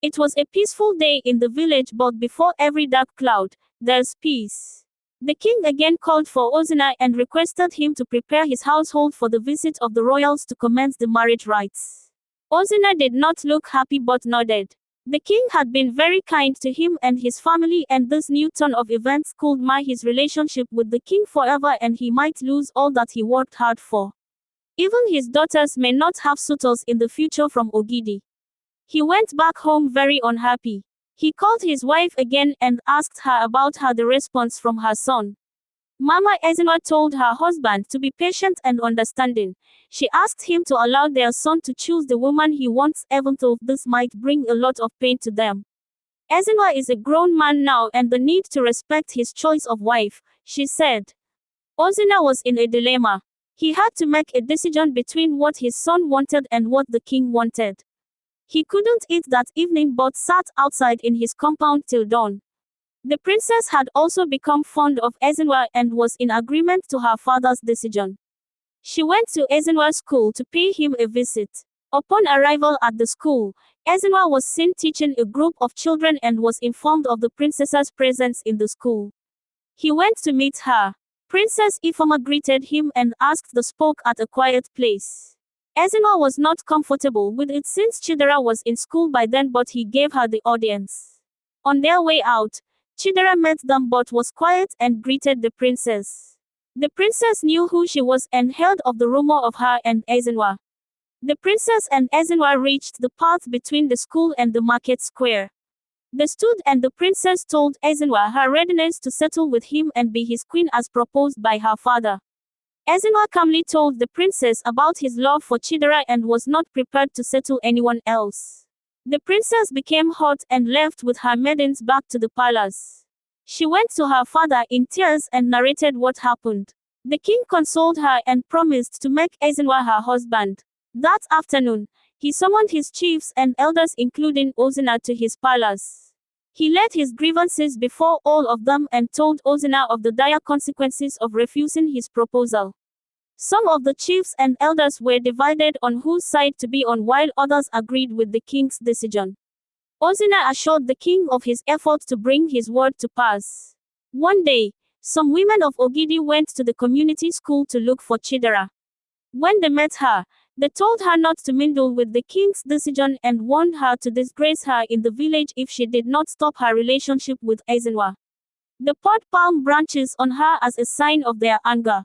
It was a peaceful day in the village, but before every dark cloud, there's peace. The king again called for Ezinwa and requested him to prepare his household for the visit of the royals to commence the marriage rites. Ezinwa did not look happy but nodded. The king had been very kind to him and his family, and this new turn of events could mar his relationship with the king forever, and he might lose all that he worked hard for. Even his daughters may not have suitors in the future from Ogidi. He went back home very unhappy. He called his wife again and asked her about the response from her son. Mama Ezinwa told her husband to be patient and understanding. She asked him to allow their son to choose the woman he wants, even though this might bring a lot of pain to them. Ezinwa is a grown man now and the need to respect his choice of wife, she said. Ezinwa was in a dilemma. He had to make a decision between what his son wanted and what the king wanted. He couldn't eat that evening but sat outside in his compound till dawn. The princess had also become fond of Ezinwa and was in agreement to her father's decision. She went to Ezinwa's school to pay him a visit. Upon arrival at the school, Ezinwa was seen teaching a group of children and was informed of the princess's presence in the school. He went to meet her. Princess Ifeoma greeted him and asked to speak at a quiet place. Ezinwa was not comfortable with it since Chidera was in school by then, but he gave her the audience. On their way out, Chidera met them but was quiet and greeted the princess. The princess knew who she was and heard of the rumor of her and Ezinwa. The princess and Ezinwa reached the path between the school and the market square. They stood and the princess told Ezinwa her readiness to settle with him and be his queen as proposed by her father. Ezinwa calmly told the princess about his love for Chidera and was not prepared to settle anyone else. The princess became hot and left with her maidens back to the palace. She went to her father in tears and narrated what happened. The king consoled her and promised to make Ezinwa her husband. That afternoon, he summoned his chiefs and elders including Ezinwa to his palace. He laid his grievances before all of them and told Ezinwa of the dire consequences of refusing his proposal. Some of the chiefs and elders were divided on whose side to be on, while others agreed with the king's decision. Ezinwa assured the king of his efforts to bring his word to pass. One day, some women of Ogidi went to the community school to look for Chidera. When they met her, they told her not to mingle with the king's decision and warned her to disgrace her in the village if she did not stop her relationship with Ezinwa. They poured palm branches on her as a sign of their anger.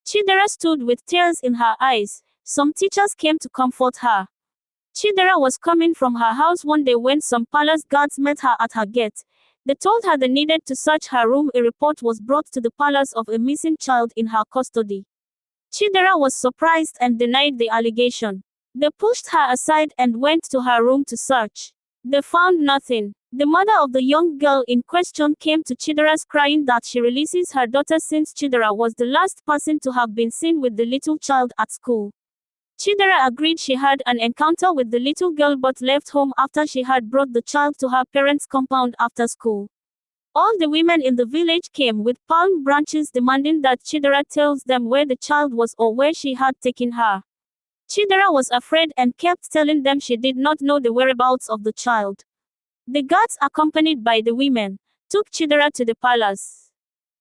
Chidera stood with tears in her eyes. Some teachers came to comfort her. Chidera was coming from her house one day when some palace guards met her at her gate. They told her they needed to search her room. A report was brought to the palace of a missing child in her custody. Chidera was surprised and denied the allegation. They pushed her aside and went to her room to search. They found nothing. The mother of the young girl in question came to Chidera's crying that she releases her daughter since Chidera was the last person to have been seen with the little child at school. Chidera agreed she had an encounter with the little girl but left home after she had brought the child to her parents' compound after school. All the women in the village came with palm branches demanding that Chidera tells them where the child was or where she had taken her. Chidera was afraid and kept telling them she did not know the whereabouts of the child. The guards, accompanied by the women, took Chidera to the palace.